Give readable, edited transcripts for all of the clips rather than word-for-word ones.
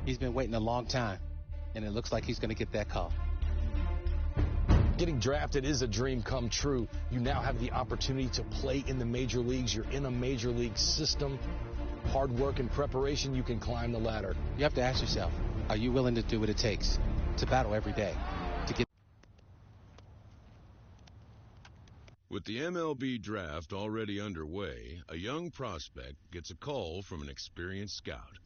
He's been waiting a long time, and it looks like he's going to get that call. Getting drafted is a dream come true. You now have the opportunity to play in the major leagues. You're in a major league system. Hard work and preparation, you can climb the ladder. You have to ask yourself, are you willing to do what it takes to battle every day to get... With the MLB draft already underway, a young prospect gets a call from an experienced scout.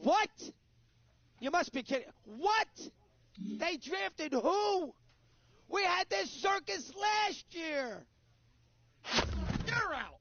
What? You must be kidding. What? They drafted who? We had this circus last year. You're out.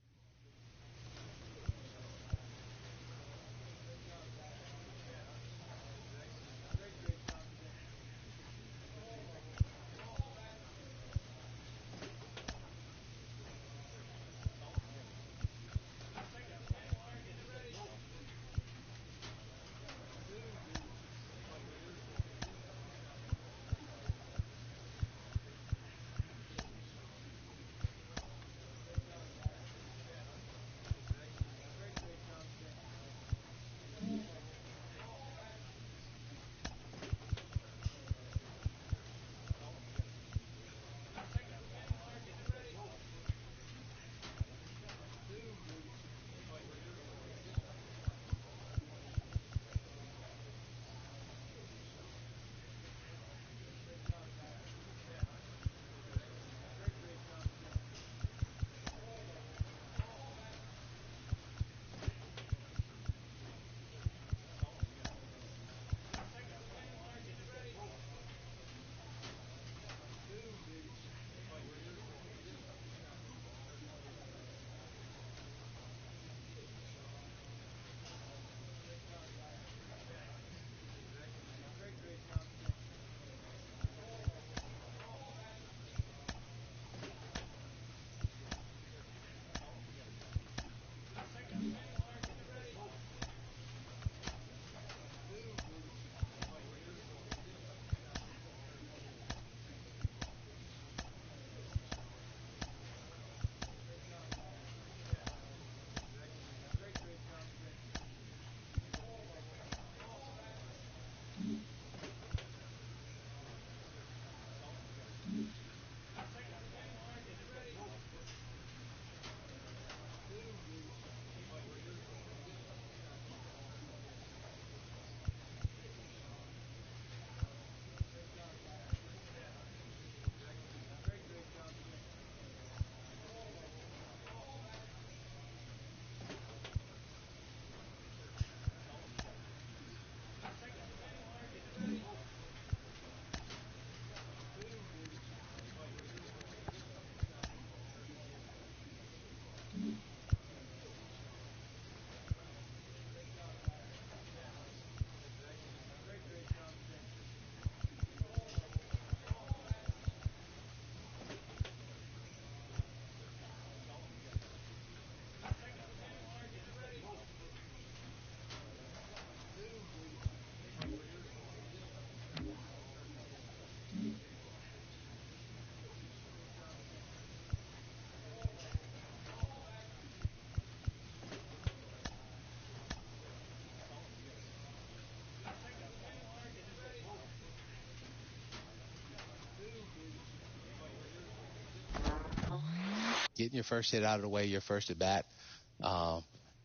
getting your first hit out of the way, your first at bat,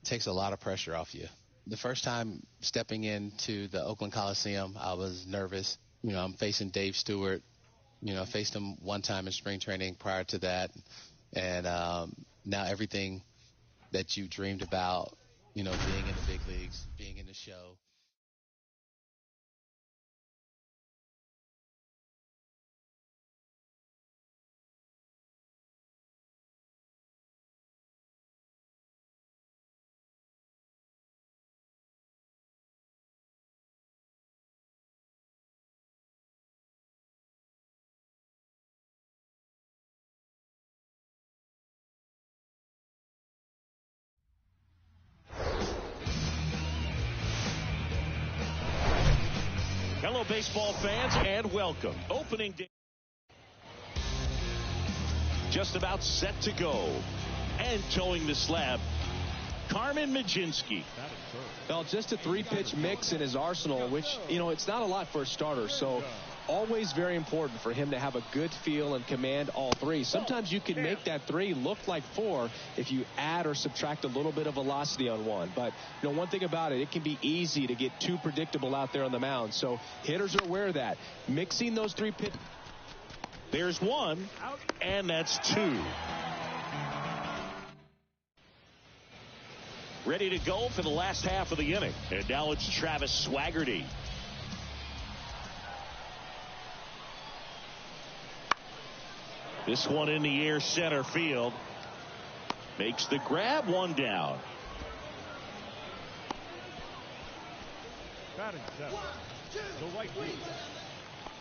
takes a lot of pressure off you. The first time stepping into the Oakland Coliseum, I was nervous. I'm facing Dave Stewart. I faced him one time in spring training prior to that. And now everything that you dreamed about, being in the big leagues, being in the show. Hello, baseball fans, and welcome. Opening day just about set to go. And towing the slab, Carmen Majinski. Well, just a 3-pitch mix in his arsenal, which, it's not a lot for a starter. So always very important for him to have a good feel and command all 3. Sometimes you can make that 3 look like 4 if you add or subtract a little bit of velocity on 1. But, one thing about it can be easy to get too predictable out there on the mound. So hitters are aware of that. Mixing those 3 pitches. There's 1, and that's 2. Ready to go for the last half of the inning. And now it's Travis Swaggerty. This one in the air, center field. Makes the grab, 1 down.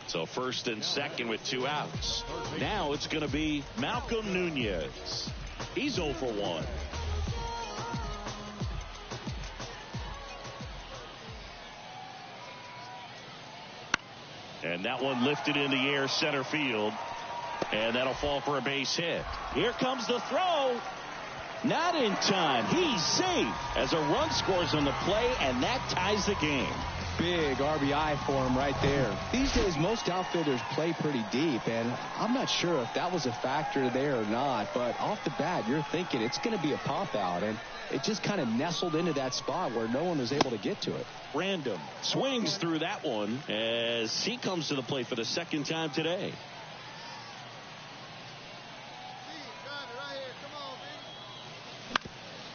So first and second with 2 outs. Now it's going to be Malcolm Nunez. He's 0 for 1. And that one lifted in the air, center field. And that'll fall for a base hit. Here comes the throw. Not in time. He's safe as a run scores on the play, and that ties the game. Big RBI for him right there. These days, most outfielders play pretty deep, and I'm not sure if that was a factor there or not, but off the bat, you're thinking it's going to be a pop out, and it just kind of nestled into that spot where no one was able to get to it. Random swings through that one as he comes to the plate for the second time today.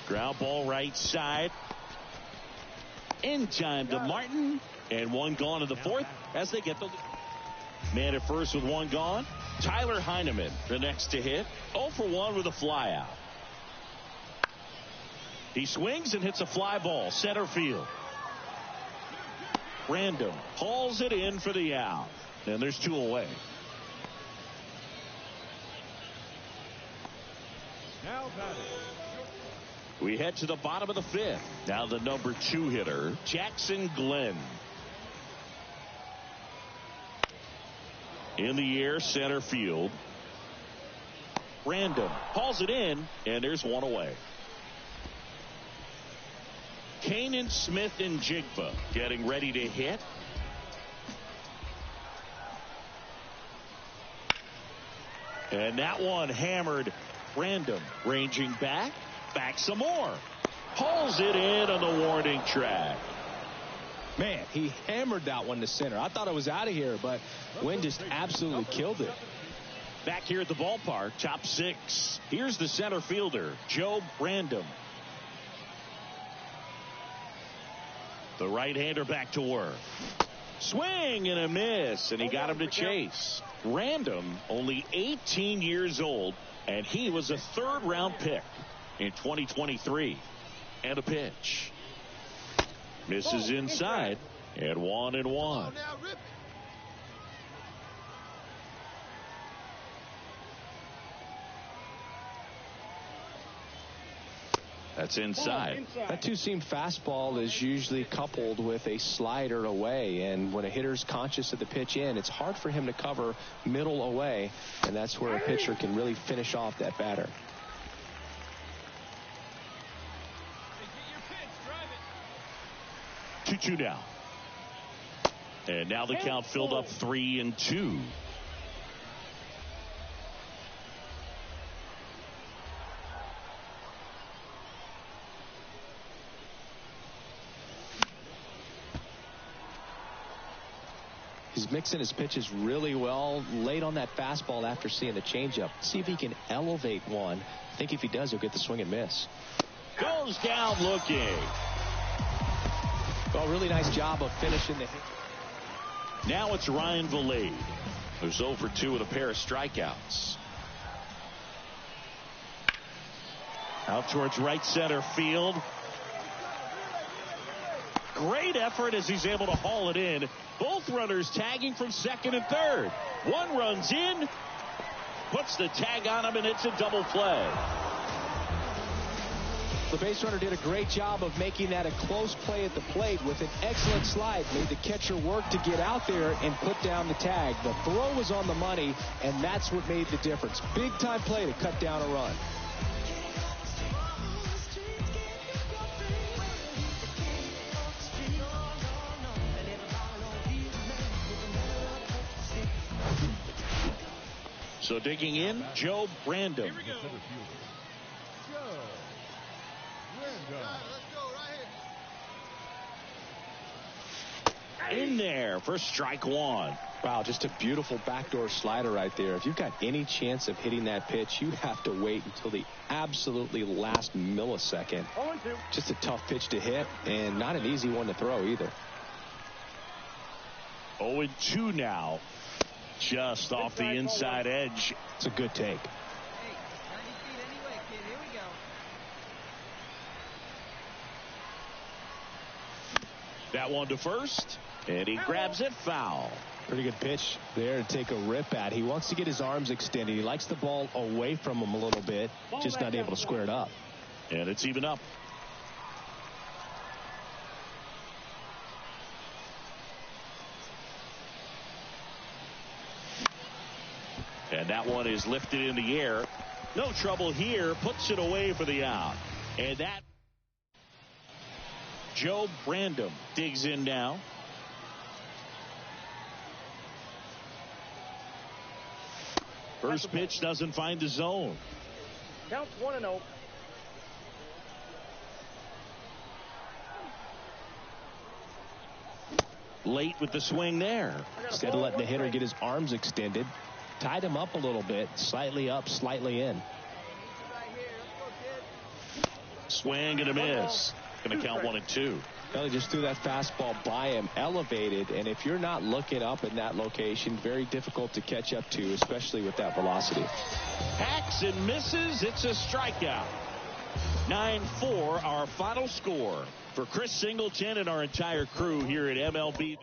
Ground ball right side. In time to Martin. And 1 gone in the 4th as they get the man at first with 1 gone. Tyler Heineman the next to hit. 0 for 1 with a fly out. He swings and hits a fly ball center field. Random hauls it in for the out. And there's 2 away. Now batting. We head to the bottom of the 5th. Now the number 2 hitter, Jackson Glenn. In the air, center field. Random hauls it in, and there's 1 away. Kanan Smith and Jigba getting ready to hit. And that one hammered. Random ranging back some more. Hauls it in on the warning track. Man, he hammered that one to center. I thought it was out of here, but Wynn just absolutely killed it. Back here at the ballpark, top 6. Here's the center fielder, Joe Random. The right-hander back to work. Swing and a miss, and he got him to chase. Random, only 18 years old, and he was a 3rd-round pick in 2023. And a pitch. Misses inside, and 1-1. That's inside. That 2-seam fastball is usually coupled with a slider away, and when a hitter's conscious of the pitch in, it's hard for him to cover middle away, and that's where a pitcher can really finish off that batter. 2-2 now. And now the count filled up 3-2. He's mixing his pitches really well, late on that fastball after seeing the changeup. See if he can elevate one. I think if he does, he'll get the swing and miss. Goes down looking. Well, really nice job of finishing the hit. Now it's Ryan Valade, who's 0 for 2 with a pair of strikeouts. Out towards right center field. Great effort as he's able to haul it in. Both runners tagging from second and third. One runs in, puts the tag on him, and it's a double play. The base runner did a great job of making that a close play at the plate with an excellent slide. Made the catcher work to get out there and put down the tag. The throw was on the money, and that's what made the difference. Big time play to cut down a run. So digging in, Joe Brandon. Here we go. Joe Brandon. In there for strike one. Wow, just a beautiful backdoor slider right there. If you've got any chance of hitting that pitch, you have to wait until the absolutely last millisecond. Just a tough pitch to hit and not an easy one to throw either. 0-2 now. Just off the inside edge. It's a good take. Hey, 90 feet anyway, kid. Here we go. That one to first, and he grabs it foul. Pretty good pitch there to take a rip at. He wants to get his arms extended. He likes the ball away from him a little bit, just not able to square it up. And it's even up. And that one is lifted in the air. No trouble here. Puts it away for the out. And that Joe Brandon digs in now. First pitch doesn't find the zone. Counts 1-0. Late with the swing there. Instead of letting the hitter get his arms extended, tied him up a little bit, slightly up, slightly in. Swing and a miss. Going to count 1-2. Well, he just threw that fastball by him, elevated, and if you're not looking up in that location, very difficult to catch up to, especially with that velocity. Hacks and misses. It's a strikeout. 9-4, our final score. For Chris Singleton and our entire crew here at MLB.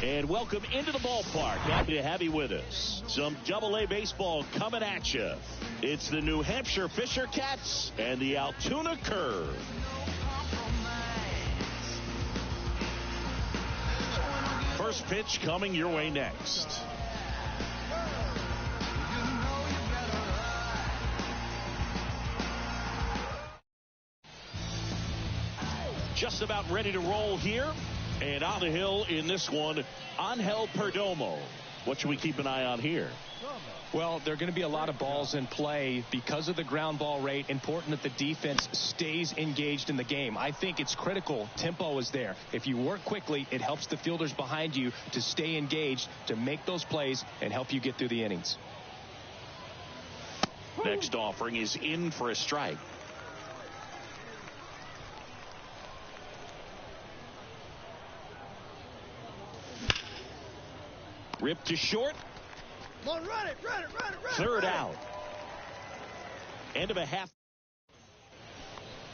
And welcome into the ballpark. Happy to have you with us. Some Double-A baseball coming at you. It's the New Hampshire Fisher Cats and the Altoona Curve. First pitch coming your way next. Just about ready to roll here. And on the hill in this one, Angel Perdomo. What should we keep an eye on here? Well, there are going to be a lot of balls in play because of the ground ball rate. Important that the defense stays engaged in the game. I think it's critical. Tempo is there. If you work quickly, it helps the fielders behind you to stay engaged, to make those plays, and help you get through the innings. Next offering is in for a strike. Ripped to short. Come on, run it. Third out. End of a half.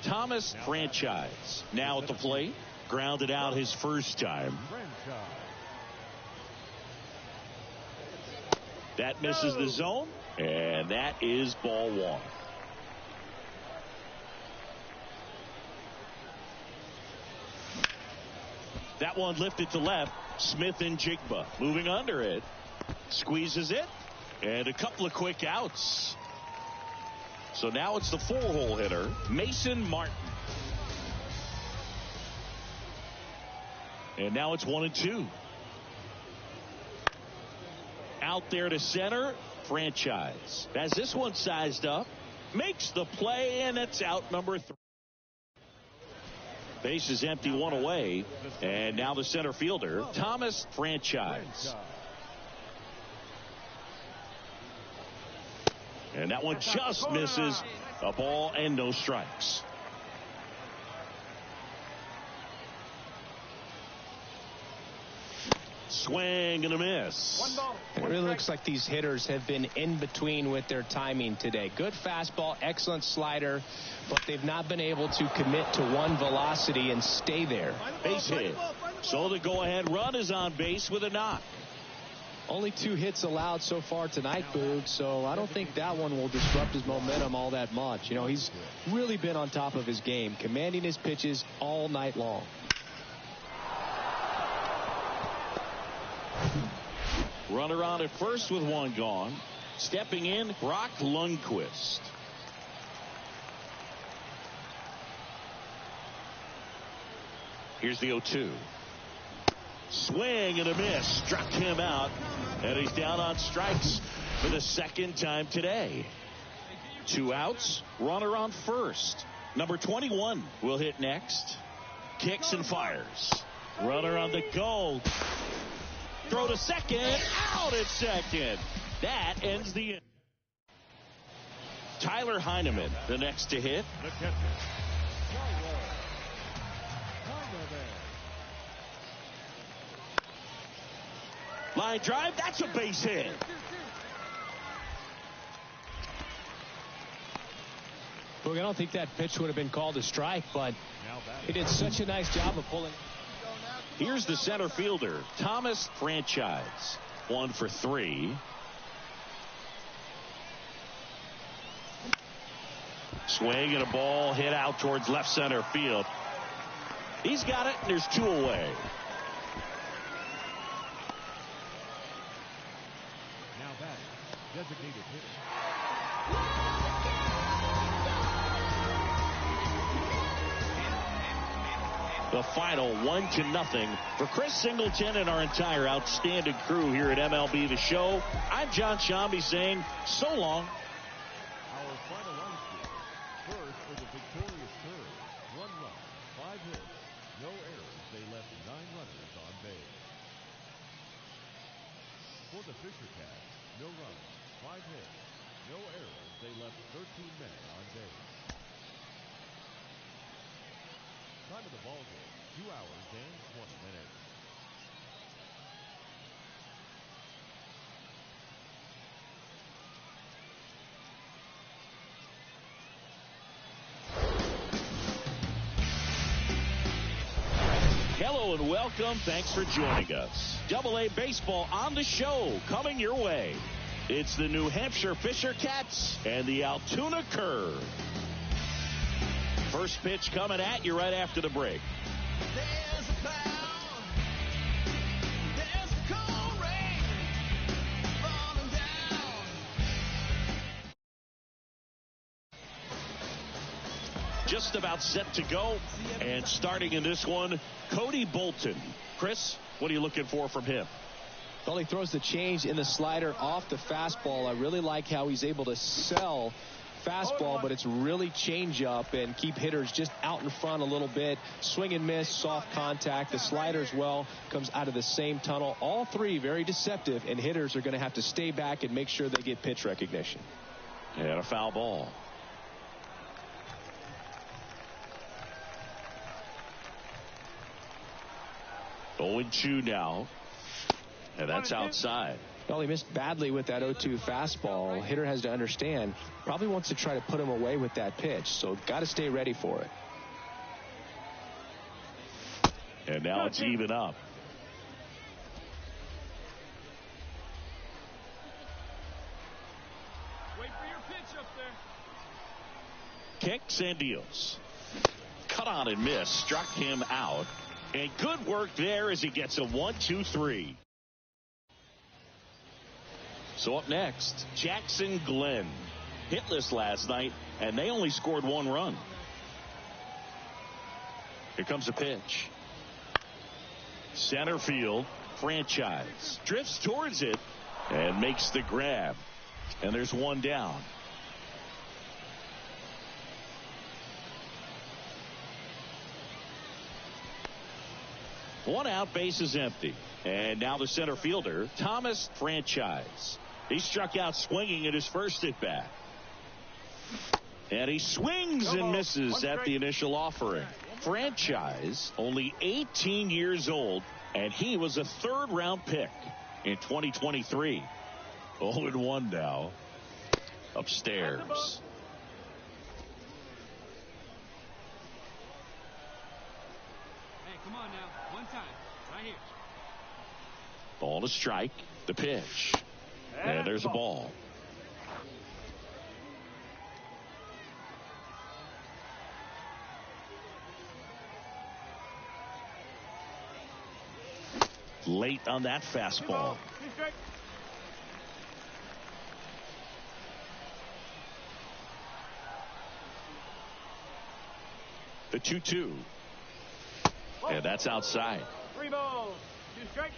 Thomas Franchise now at the plate. Grounded out his first time. That misses the zone. And that is ball one. That one lifted to left. Smith and Jigba moving under it. Squeezes it. And a couple of quick outs. So now it's the four-hole hitter, Mason Martin. And now it's 1-2. Out there to center, Franchise. As this one sized up, makes the play, and it's out number 3. Base is empty, one away. And now the center fielder, Thomas Franchise. And that one just misses. A ball and no strikes. Swing and a miss. It really looks like these hitters have been in between with their timing today. Good fastball, excellent slider, but they've not been able to commit to one velocity and stay there. Base hit. So the go-ahead run is on base with a knock. Only 2 hits allowed so far tonight, Boog, so I don't think that one will disrupt his momentum all that much. You know, he's really been on top of his game, commanding his pitches all night long. Runner on at first with one gone. Stepping in, Brock Lundquist. Here's the 0-2. Swing and a miss. Struck him out. And he's down on strikes for the second time today. 2 outs. Runner on first. Number 21 will hit next. Kicks and fires. Runner on the go. Throw to second. Out at second. That ends the inning. Tyler Heineman, the next to hit. Line drive. That's a base hit. Look, I don't think that pitch would have been called a strike, but he did such a nice job of pulling. Here's the center fielder, Thomas Franchise. 1 for 3. Swing and a ball hit out towards left center field. He's got it, and there's 2 away. Now back, designated hitter. The final 1-0 for Chris Singleton and our entire outstanding crew here at MLB The Show. I'm John Shambi saying so long. Our final run score. First for the victorious third. 1 run, 5 hits, no errors. They left 9 runners on base. For the Fisher Cats, no runs, 5 hits, no errors. They left 13 men on base. Time of the ball game, 2 hours and 20 minutes. Hello and welcome. Thanks for joining us. Double-A baseball on the show coming your way. It's the New Hampshire Fisher Cats and the Altoona Curve. First pitch coming at you right after the break. There's a cloud, there's a cold rain falling down. Just about set to go, and starting in this one, Cody Bolton. Chris, what are you looking for from him? Well, he throws the change in the slider off the fastball. I really like how he's able to sell fastball, but it's really change up and keep hitters just out in front a little bit. Swing and miss, soft contact. The slider as well comes out of the same tunnel. All 3 very deceptive, and hitters are going to have to stay back and make sure they get pitch recognition. And a foul ball. Going 2 now, and that's outside. Well, he missed badly with that 0-2 fastball. Hitter has to understand, probably wants to try to put him away with that pitch, so got to stay ready for it. And now it's even up. Wait for your pitch up there. Kicks and deals. Cut on and miss. Struck him out. And good work there as he gets a 1-2-3. So up next, Jackson Glenn. Hitless last night, and they only scored 1 run. Here comes a pitch. Center field, Franchise. Drifts towards it and makes the grab. And there's 1 down. One out, base is empty. And now the center fielder, Thomas Franchise. He struck out swinging at his first at bat. And he swings and misses at the initial offering. Franchise, only 18 years old, and he was a 3rd-round pick in 2023. 0-1 now. Upstairs. Hey, come on now. One time. Right here. Ball to strike. The pitch. And there's a ball. Late on that fastball. The 2-2. And that's outside. 3 balls. Two strikes.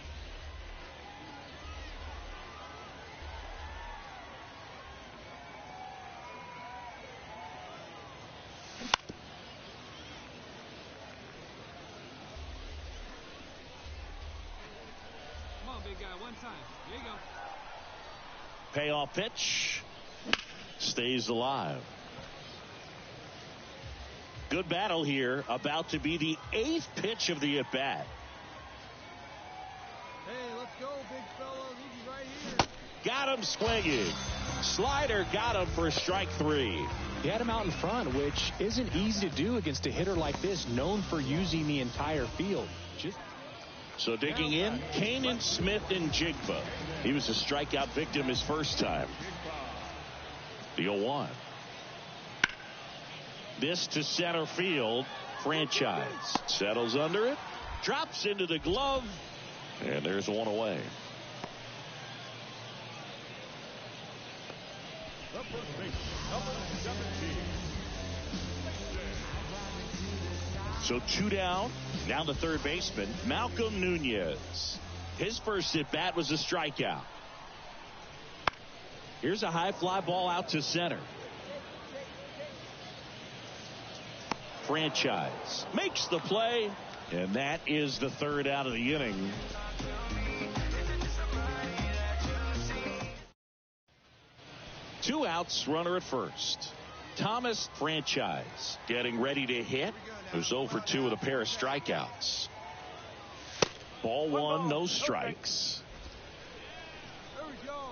Come on, big guy. One time. There you go. Payoff pitch. Stays alive. Good battle here. About to be the 8th pitch of the at-bat. Hey, let's go, big fella. This is right here. Got him swinging. Slider got him for strike 3. He had him out in front, which isn't easy to do against a hitter like this, known for using the entire field. So digging in, Kanan Smith and Jigba. He was a strikeout victim his first time. The 0-1. This to center field. Franchise settles under it, drops into the glove, and there's one away. The first baseman, number 17. So 2 down. Now the third baseman, Malcolm Nunez. His first at bat was a strikeout. Here's a high fly ball out to center. Franchise makes the play, and that is the 3rd out of the inning. Two outs, runner at first. Thomas Franchise getting ready to hit. Who's 0 for 2 with a pair of strikeouts. Ball 1, no strikes. There we go.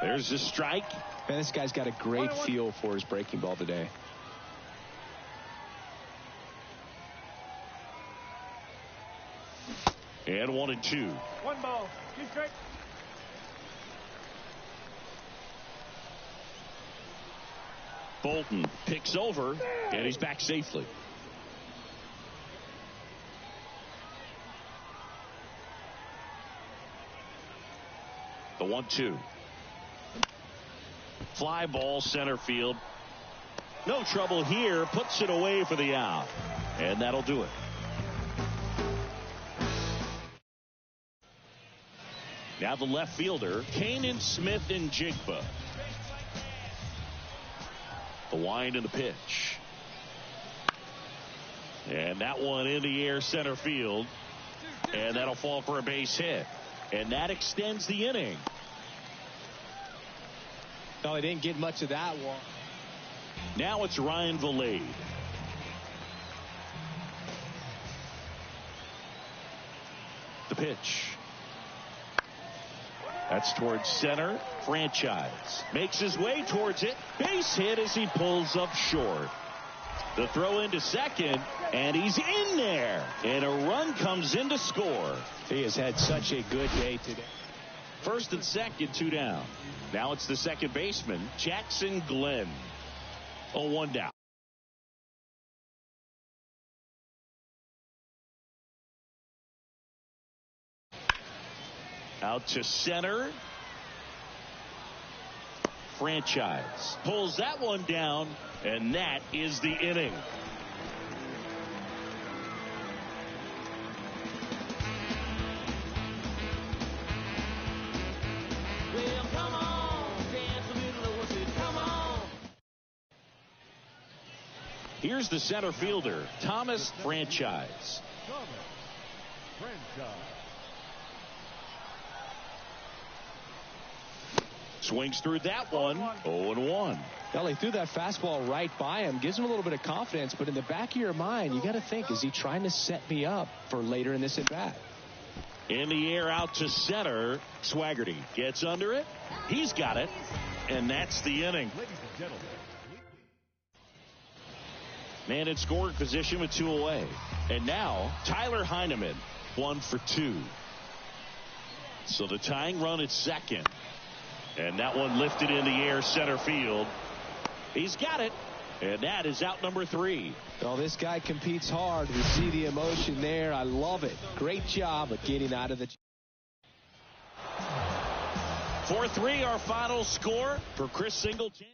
There's the strike. Man, this guy's got a great feel for his breaking ball today. And 1-2. 1 ball. 2 strikes. Bolton picks over, and he's back safely. The 1-2. Fly ball center field. No trouble here. Puts it away for the out. And that'll do it. Now the left fielder, Kanan Smith and Jigba. The wind and the pitch. And that one in the air center field. And that'll fall for a base hit. And that extends the inning. No, he didn't get much of that one. Now it's Ryan Valade. The pitch. That's towards center. Franchise makes his way towards it. Base hit as he pulls up short. The throw into second, and he's in there. And a run comes in to score. He has had such a good day today. First and second, 2 down. Now it's the second baseman, Jackson Glenn. 0-1 down. Out to center. Franchise pulls that one down, and that is the inning. Well, come on, dance a little, what's it? Come on. Here's the center fielder, Thomas Franchise. Thomas Franchise. Swings through that one. 0-1. Well, he threw that fastball right by him. Gives him a little bit of confidence, but in the back of your mind, you got to think, is he trying to set me up for later in this at-bat? In the air out to center. Swaggerty gets under it. He's got it. And that's the inning. Ladies and gentlemen. Man in scoring position with 2 away. And now Tyler Heineman, 1 for 2. So the tying run at second. And that one lifted in the air center field. He's got it. And that is out number 3. Well, this guy competes hard. We see the emotion there. I love it. Great job of getting out of the... 4-3 our final score for Chris Singleton.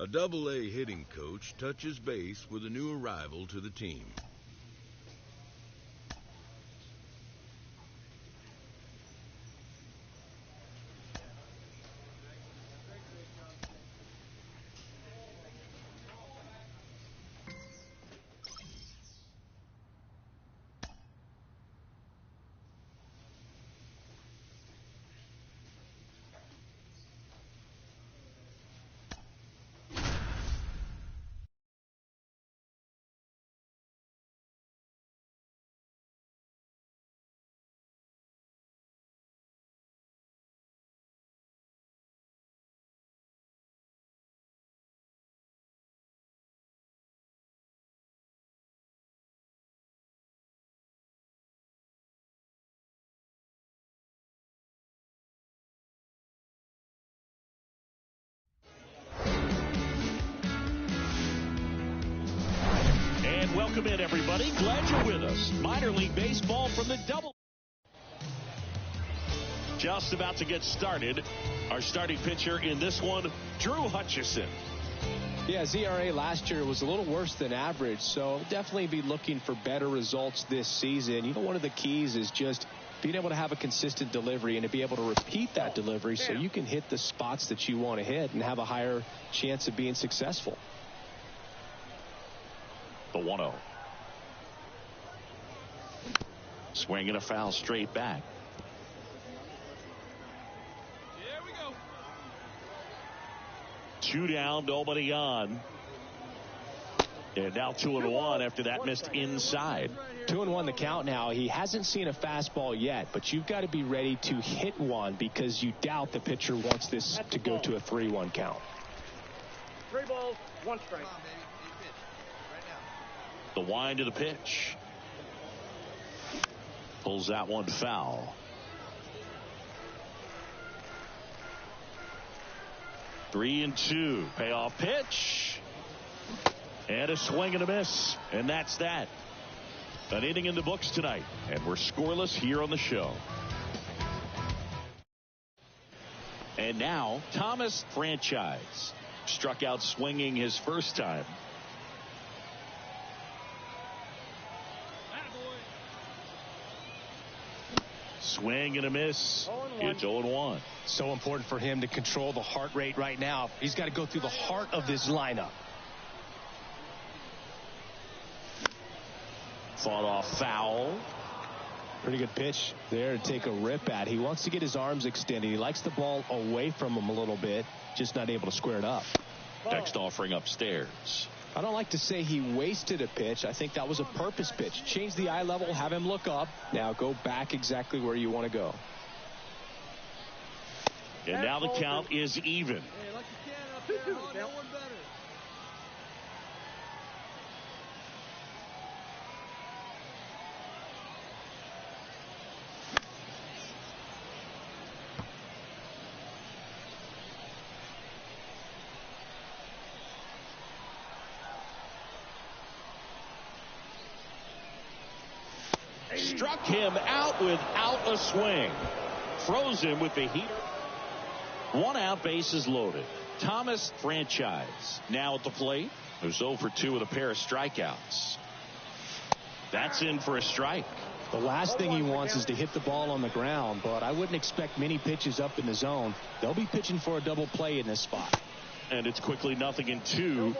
A Double-A hitting coach touches base with a new arrival to the team. Welcome in, everybody. Glad you're with us. Minor League Baseball from the Double. Just about to get started. Our starting pitcher in this one, Drew Hutchison. Yeah, his ERA last year was a little worse than average, so definitely be looking for better results this season. You know, one of the keys is just being able to have a consistent delivery and to be able to repeat that delivery so you can hit the spots that you want to hit and have a higher chance of being successful. The 1-0. Swing and a foul straight back. Here we go. 2 down, nobody on. And now 2-1 after that missed inside. 2-1 the count now. He hasn't seen a fastball yet, but you've got to be ready to hit one because you doubt the pitcher wants this to go to a 3-1 count. 3 balls, 1 strike. The wind of the pitch. Pulls that one foul. 3-2. Payoff pitch. And a swing and a miss. And that's that. An inning in the books tonight. And we're scoreless here on the show. And now, Thomas Franchise. Struck out swinging his first time. Swing and a miss. It's 0-1. So important for him to control the heart rate right now. He's got to go through the heart of this lineup. Fought off foul. Pretty good pitch there to take a rip at. He wants to get his arms extended. He likes the ball away from him a little bit, just not able to square it up. Next offering upstairs. I don't like to say he wasted a pitch. I think that was a purpose pitch. Change the eye level, have him look up. Now go back exactly where you want to go. And now the count is even. Hey, like you can up there. No one better. Struck him out without a swing. Froze him with the heater. 1 out, bases loaded. Thomas Franchise now at the plate. Who's 0 for 2 with a pair of strikeouts. That's in for a strike. The last thing he wants is to hit the ball on the ground, but I wouldn't expect many pitches up in the zone. They'll be pitching for a double play in this spot. And it's quickly 0-2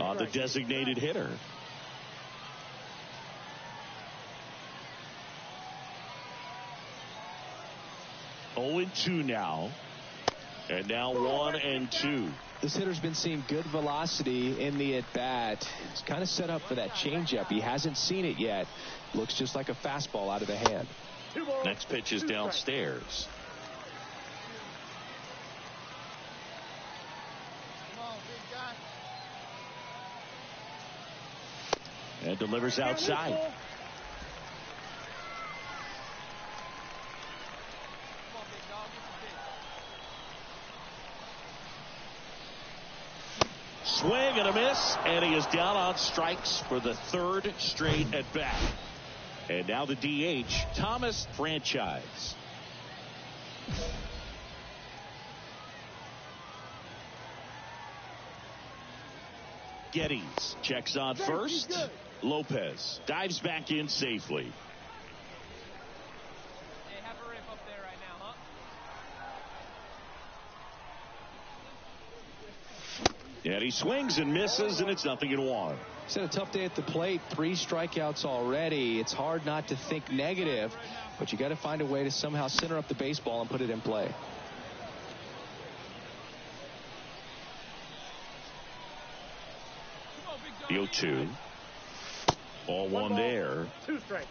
on the designated hitter. 0-2 now. And now 1-2. This hitter's been seeing good velocity in the at-bat. He's kind of set up for that changeup. He hasn't seen it yet. Looks just like a fastball out of the hand. Next pitch is downstairs. Come on, big guy. And delivers outside. Swing and a miss, and he is down on strikes for the 3rd straight at bat. And now the DH, Thomas Franchise. Geddes checks on first. Lopez dives back in safely. Hey, have a rip up there right now, huh? And he swings and misses, and it's 0-1. He's had a tough day at the plate. 3 strikeouts already. It's hard not to think negative, but you got to find a way to somehow center up the baseball and put it in play. The 0-2. Ball 1 there. 2 strikes.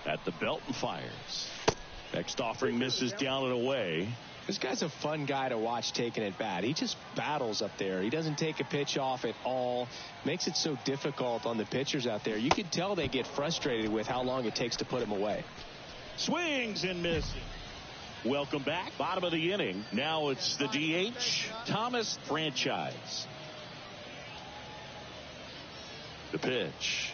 At the belt and fires. Next offering misses down and away. This guy's a fun guy to watch taking at bat. He just battles up there. He doesn't take a pitch off at all. Makes it so difficult on the pitchers out there. You can tell they get frustrated with how long it takes to put him away. Swings and misses. Welcome back. Bottom of the inning. Now it's the DH, Thomas Franchise. The pitch.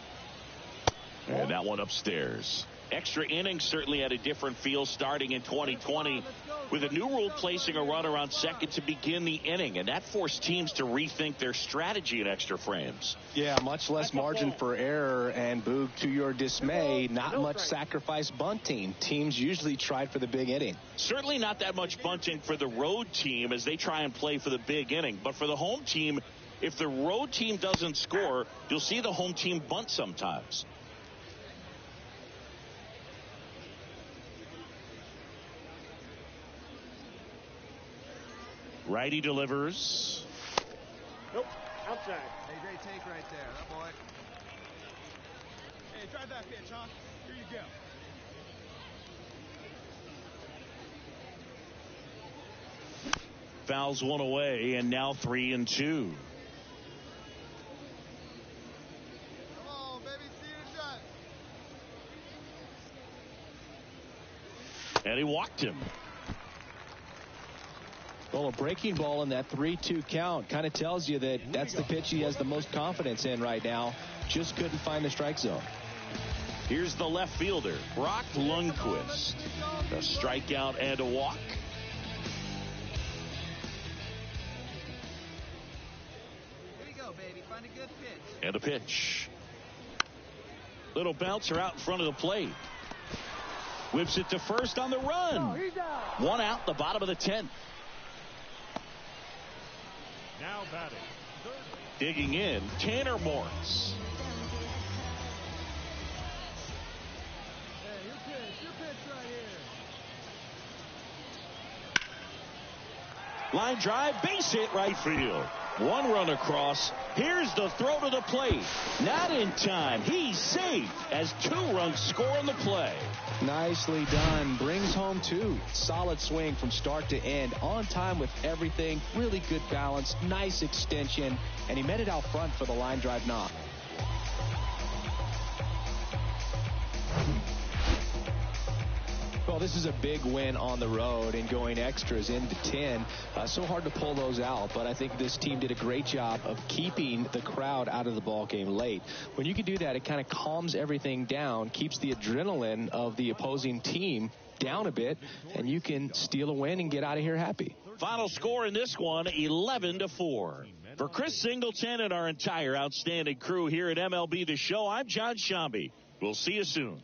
And that one upstairs. Extra innings certainly had a different feel starting in 2020 with a new rule placing a runner on second to begin the inning, and that forced teams to rethink their strategy in extra frames. Yeah, much less margin for error, and Boog, to your dismay, not much sacrifice bunting. Teams usually tried for the big inning. Certainly not that much bunting for the road team as they try and play for the big inning, but for the home team, if the road team doesn't score, you'll see the home team bunt sometimes. Righty delivers. Nope. Outside. Hey, great take right there. That boy. Hey, drive that pitch, huh? Here you go. Fouls one away, and now 3-2. Come on, baby. See the shot. And he walked him. Well, a breaking ball in that 3-2 count kind of tells you that that's the pitch he has the most confidence in right now. Just couldn't find the strike zone. Here's the left fielder, Brock Lundquist. A strikeout and a walk. Here you go, baby. Find a good pitch. And a pitch. Little bouncer out in front of the plate. Whips it to first on the run. One out, the bottom of the 10th. Now batting. Digging in, Tanner Morris. Hey, your pitch right here. Line drive, base hit right field. One run across. Here's the throw to the plate. Not in time. He's safe as 2 runs score on the play. Nicely done. Brings home 2. Solid swing from start to end. On time with everything. Really good balance. Nice extension. And he met it out front for the line drive knock. Well, this is a big win on the road and going extras into 10. So hard to pull those out, but I think this team did a great job of keeping the crowd out of the ball game late. When you can do that, it kind of calms everything down, keeps the adrenaline of the opposing team down a bit, and you can steal a win and get out of here happy. Final score in this one, 11-4. For Chris Singleton and our entire outstanding crew here at MLB The Show, I'm John Shambi. We'll see you soon.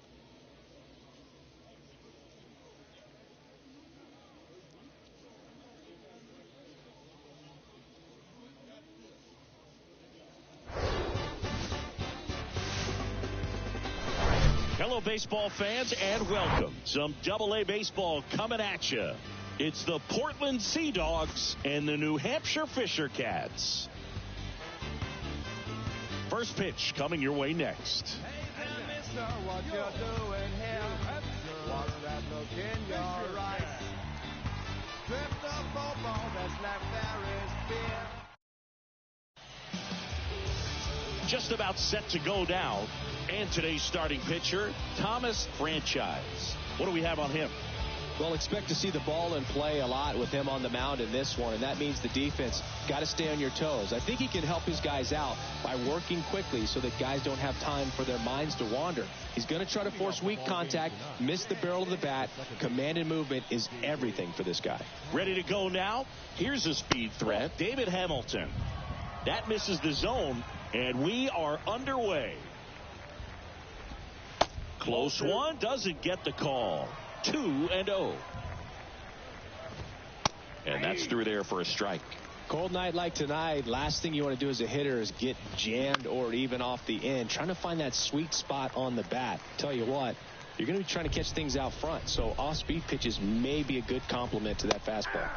Hello, baseball fans, and welcome. Some Double-A baseball coming at you. It's the Portland Sea Dogs and the New Hampshire Fisher Cats. First pitch coming your way next. Hey there, mister, what you doing here? What's that look in your eyes? Drift the football that's left there is fear. Just about set to go down. And today's starting pitcher, Thomas Franchise. What do we have on him? Well, expect to see the ball in play a lot with him on the mound in this one, and that means the defense got to stay on your toes. I think he can help his guys out by working quickly so that guys don't have time for their minds to wander. He's going to try to force weak contact, miss the barrel of the bat. Command and movement is everything for this guy. Ready to go now? Here's a speed threat, David Hamilton. That misses the zone, and we are underway. Close one, doesn't get the call. 2-0. And that's through there for a strike. Cold night like tonight, last thing you want to do as a hitter is get jammed or even off the end. Trying to find that sweet spot on the bat. Tell you what, you're going to be trying to catch things out front. So off-speed pitches may be a good complement to that fastball.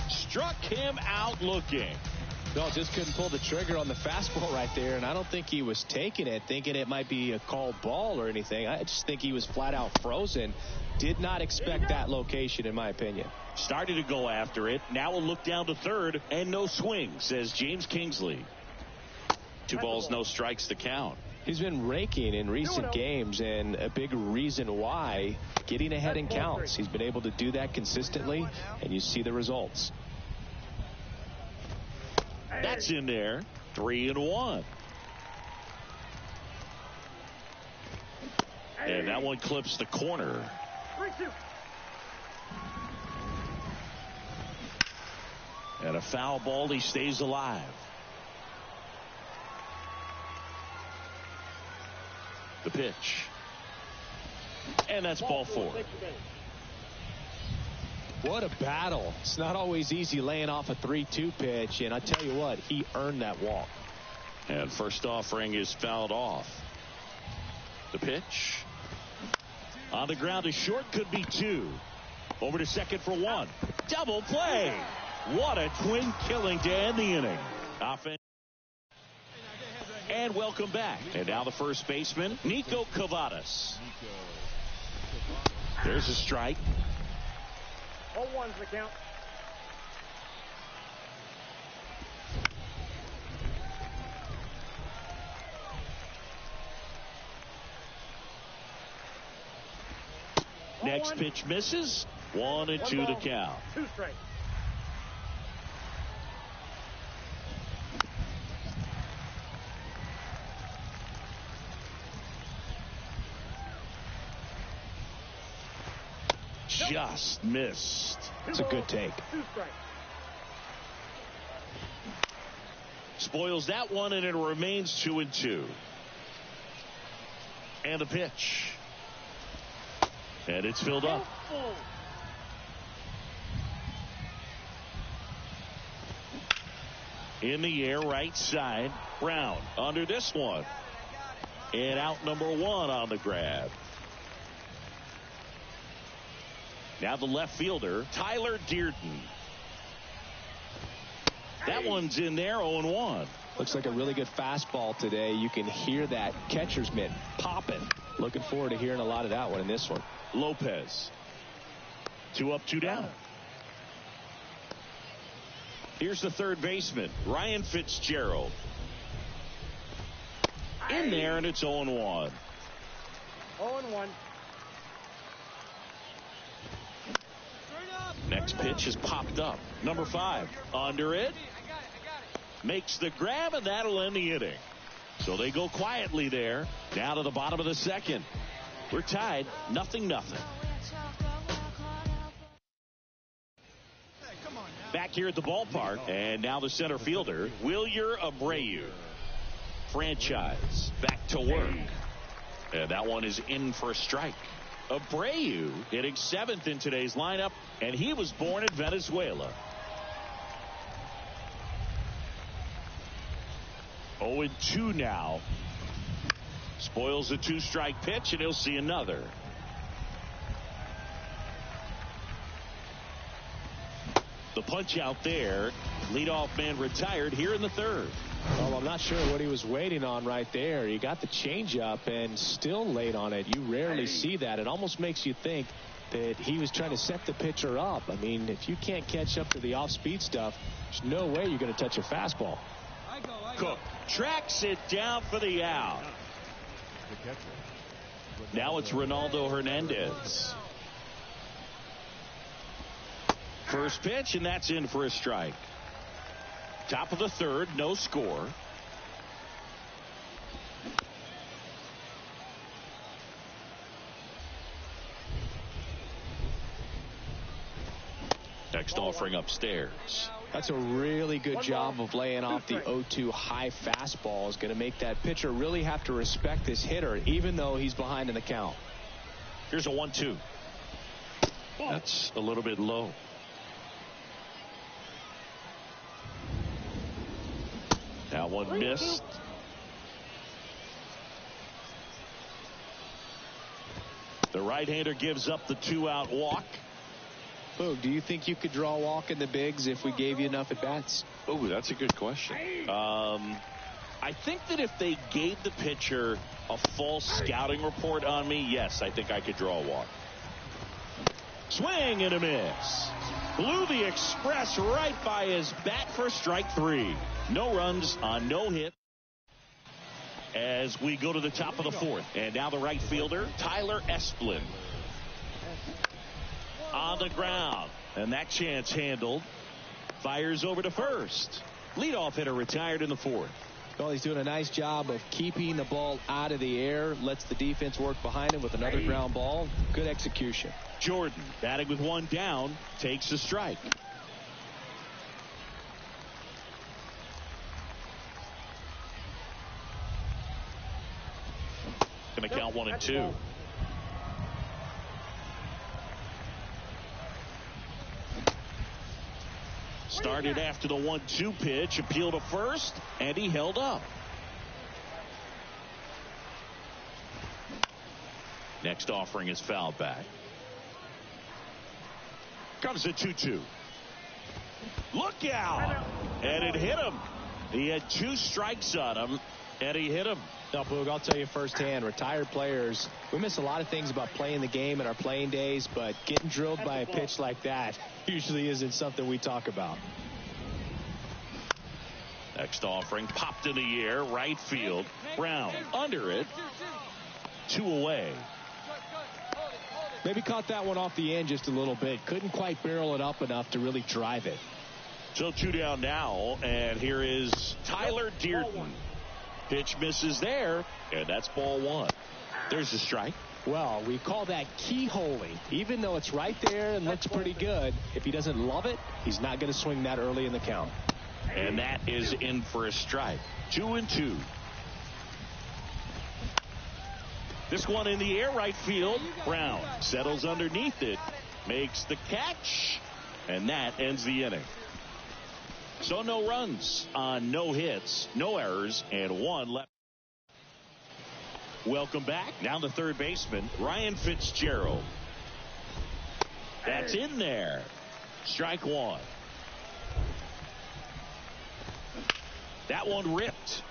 Struck him out looking. No, just couldn't pull the trigger on the fastball right there, and I don't think he was taking it, thinking it might be a called ball or anything. I just think he was flat out frozen. Did not expect that location, in my opinion. Started to go after it. Now we'll look down to third, and no swing, says James Kingsley. 2 balls, no strikes to count. He's been raking in recent games, and a big reason why, getting ahead in counts. He's been able to do that consistently, and you see the results. That's in there. 3-1. And that one clips the corner. 3-2. And a foul ball. He stays alive. The pitch. And that's ball 4. What a battle. It's not always easy laying off a 3-2 pitch, and I tell you what, he earned that walk. And first offering is fouled off. The pitch. On the ground is short, could be 2. Over to second for 1. Double play. What a twin killing to end the inning. Offense. And welcome back. And now the first baseman, Nico Cavadas. There's a strike. 0-1's the count. Next pitch misses. 1-2 the count. 2 strikes. Just missed. It's a good take. 2 strikes. Spoils that one, and it remains 2-2. And the pitch. And it's filled up. In the air, right side. Brown under this one. And out number 1 on the grab. Now the left fielder, Tyler Dearden. That one's in there, 0-1. Looks like a really good fastball today. You can hear that catcher's mitt popping. Looking forward to hearing a lot of that one in this one. Lopez. 2 up, 2 down. Here's the third baseman, Ryan Fitzgerald. In there, and it's 0-1. 0-1. Next pitch is popped up. Number 5. Under it. Makes the grab, and that'll end the inning. So they go quietly there. Down to the bottom of the second. We're tied, 0-0. Back here at the ballpark, and now the center fielder, Wilyer Abreu. Franchise back to work. And that one is in for a strike. Abreu hitting 7th in today's lineup, and he was born in Venezuela. 0-2 now. Spoils a 2-strike pitch, and he'll see another. The punch out there. Leadoff man retired here in the third. Well, I'm not sure what he was waiting on right there. He got the changeup and still laid on it. You rarely see that. It almost makes you think that he was trying to set the pitcher up. I mean, if you can't catch up to the off-speed stuff, there's no way you're going to touch a fastball. Cook tracks it down for the out. Now it's Ronaldo Hernandez. First pitch, and that's in for a strike. Top of the third, no score. Next offering upstairs. That's a really good job of laying off the 0-2 high fastball. Is going to make that pitcher really have to respect this hitter, even though he's behind in the count. Here's a 1-2. That's a little bit low. That one missed. The right-hander gives up the 2-out walk. Boog, do you think you could draw a walk in the bigs if we gave you enough at-bats? Oh, that's a good question. I think that if they gave the pitcher a full scouting report on me, yes, I think I could draw a walk. Swing and a miss. Blew the express right by his bat for strike 3. No runs on no hit. As we go to the top of the fourth. And now the right fielder, Tyler Esplin. On the ground. And that chance handled. Fires over to first. Leadoff hitter retired in the fourth. Well, he's doing a nice job of keeping the ball out of the air. Lets the defense work behind him with another ground ball. Good execution. Jordan, batting with one down, takes a strike. Going to count 1 and 2. Started after the 1-2 pitch, appeal to first, and he held up. Next offering is fouled back. Comes a 2-2. Look out! And it hit him. He had 2 strikes on him, and he hit him. Now, Boog, I'll tell you firsthand, retired players, we miss a lot of things about playing the game in our playing days, but getting drilled by a pitch like that usually isn't something we talk about. Next offering popped in the air, right field. Brown under it. 2 away. Maybe caught that one off the end just a little bit. Couldn't quite barrel it up enough to really drive it. So 2 down now, and here is Tyler Dearden. Pitch misses there, and that's ball 1. There's the strike. Well, we call that keyholing. Even though it's right there and looks pretty good, if he doesn't love it, he's not going to swing that early in the count. And that is in for a strike. 2 and 2. This one in the air, right field. Brown settles underneath it, makes the catch, and that ends the inning. So no runs on no hits, no errors, and 1 left. Welcome back. Now the third baseman, Ryan Fitzgerald. That's in there. Strike 1. That one ripped.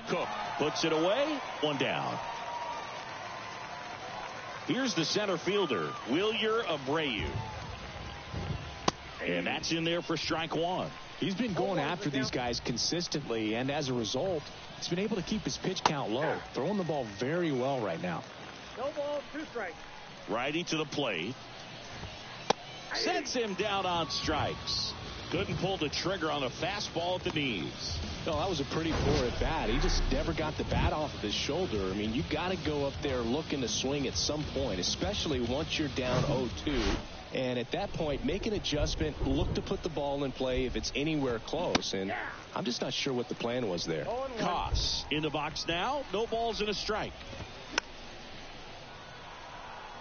Cook puts it away. 1 down. Here's the center fielder, Wilyer Abreu. And that's in there for strike 1. He's been going after these guys consistently, and as a result, he's been able to keep his pitch count low. Throwing the ball very well right now. No balls, 2 strikes. Righty to the plate. Sets him down on strikes. Couldn't pull the trigger on a fastball at the knees. No, that was a pretty poor at bat. He just never got the bat off of his shoulder. I mean, you got to go up there looking to swing at some point, especially once you're down 0-2. And at that point, make an adjustment, look to put the ball in play if it's anywhere close. And I'm just not sure what the plan was there. Koss in the box now. No balls and a strike.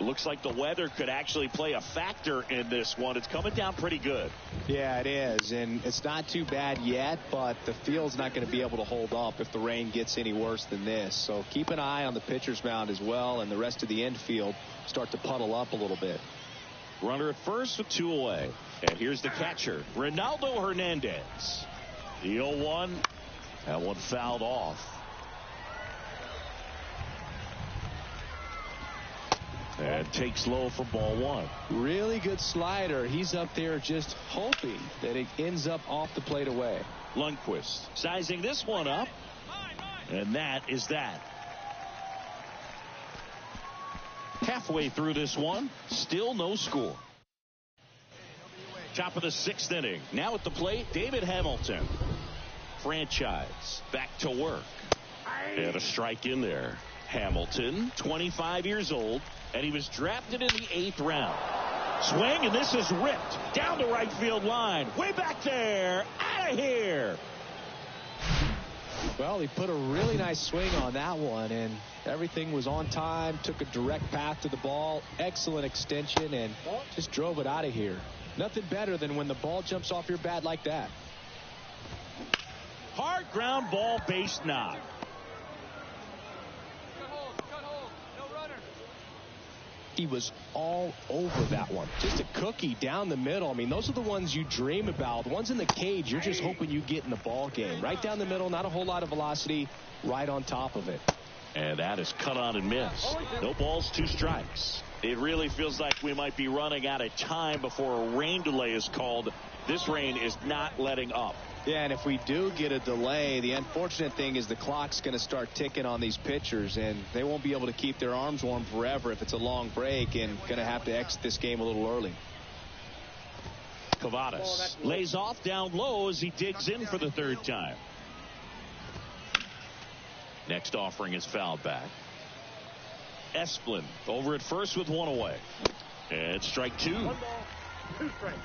Looks like the weather could actually play a factor in this one. It's coming down pretty good. Yeah, it is. And it's not too bad yet, but the field's not going to be able to hold up if the rain gets any worse than this. So keep an eye on the pitcher's mound as well, and the rest of the infield start to puddle up a little bit. Runner at first with 2 away. And here's the catcher, Ronaldo Hernandez. The 0-1. That one fouled off. And takes low for ball 1. Really good slider. He's up there just hoping that it ends up off the plate away. Lundqvist sizing this one up. And that is that. Halfway through this one, still no score. Top of the 6th inning. Now at the plate, David Hamilton. Franchise back to work. And a strike in there. Hamilton, 25 years old, and he was drafted in the 8th round. Swing, and this is ripped down the right field line. Way back there. Out of here. Well, he put a really nice swing on that one, and everything was on time. Took a direct path to the ball. Excellent extension, and just drove it out of here. Nothing better than when the ball jumps off your bat like that. Hard ground ball, base knock. He was all over that one. Just a cookie down the middle. I mean, those are the ones you dream about. The ones in the cage, you're just hoping you get in the ball game. Right down the middle, not a whole lot of velocity, right on top of it. And that is cut on and missed. No balls, 2 strikes. It really feels like we might be running out of time before a rain delay is called. This rain is not letting up. Yeah, and if we do get a delay, the unfortunate thing is the clock's going to start ticking on these pitchers, and they won't be able to keep their arms warm forever if it's a long break, and going to have to exit this game a little early. Cavadas lays off down low as he digs in for the 3rd time. Next offering is fouled back. Esplin over at first with 1 away. And strike 2. 1 ball, 2 strikes.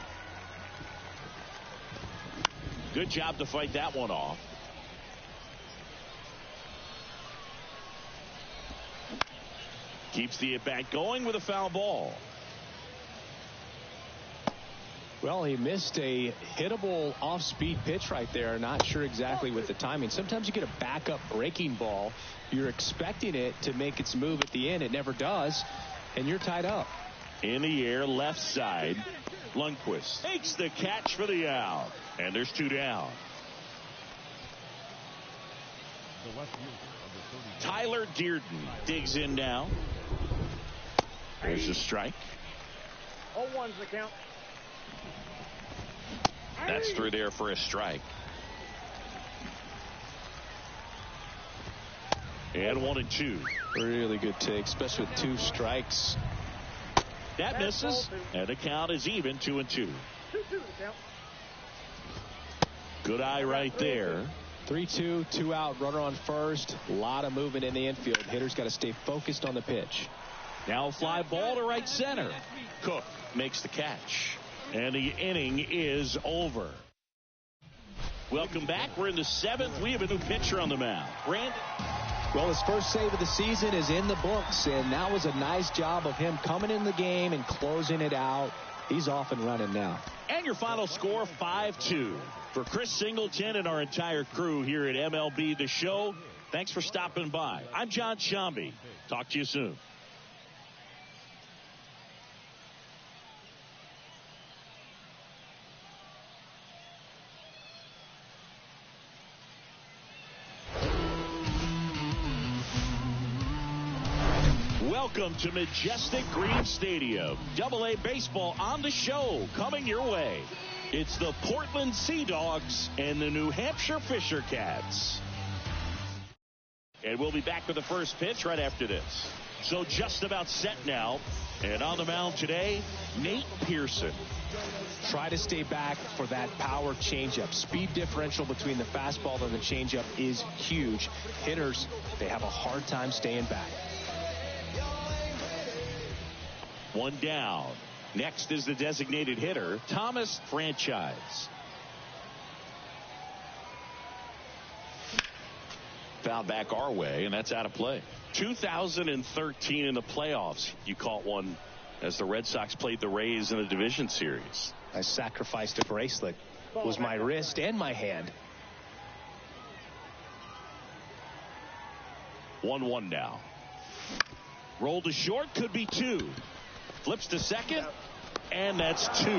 Good job to fight that one off. Keeps the at-bat going with a foul ball. Well, he missed a hittable off-speed pitch right there. Not sure exactly with the timing. Sometimes you get a backup breaking ball. You're expecting it to make its move at the end. It never does, and you're tied up. In the air, left side. Lundqvist takes the catch for the out. And there's 2 down. Tyler Dearden digs in now. There's a strike. 0-1's the count. That's through there for a strike. And 1-2. Really good take, especially with 2 strikes. That misses, and the count is even, 2-2. 2-2 the count. Good eye right there. 3-2, 2 out, runner on first. A lot of movement in the infield. Hitter's got to stay focused on the pitch. Now a fly ball to right center. Cook makes the catch. And the inning is over. Welcome back. We're in the 7th. We have a new pitcher on the mound. Brandon. Well, his first save of the season is in the books, and that was a nice job of him coming in the game and closing it out. He's off and running now. And your final score, 5-2. For Chris Singleton and our entire crew here at MLB The Show, thanks for stopping by. I'm John Shambi. Talk to you soon. Welcome to Majestic Green Stadium. Double-A baseball on the show, coming your way. It's the Portland Sea Dogs and the New Hampshire Fisher Cats. And we'll be back with the first pitch right after this. So just about set now. And on the mound today, Nate Pearson. Try to stay back for that power changeup. Speed differential between the fastball and the changeup is huge. Hitters, they have a hard time staying back. 1 down. Next is the designated hitter, Thomas Franchise. Foul back our way, and that's out of play. 2013 in the playoffs, you caught one as the Red Sox played the Rays in the division series. I sacrificed a bracelet. It was my wrist and my hand. 1-1 now. Roll to short, could be 2. Flips to second, and that's 2.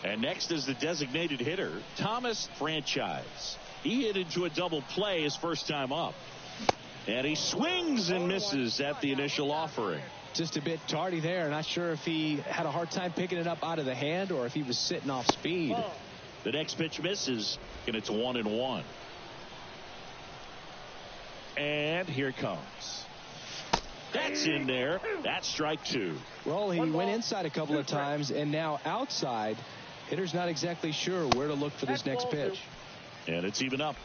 And next is the designated hitter, Thomas Franchise. He hit into a double play his first time up. And he swings and misses at the initial offering. Just a bit tardy there. Not sure if he had a hard time picking it up out of the hand or if he was sitting off speed. The next pitch misses, and it's 1-1. And here it comes. That's in there. That's strike 2. Well, he went inside a couple of times, and now outside. Hitter's not exactly sure where to look for this next pitch. And it's even up.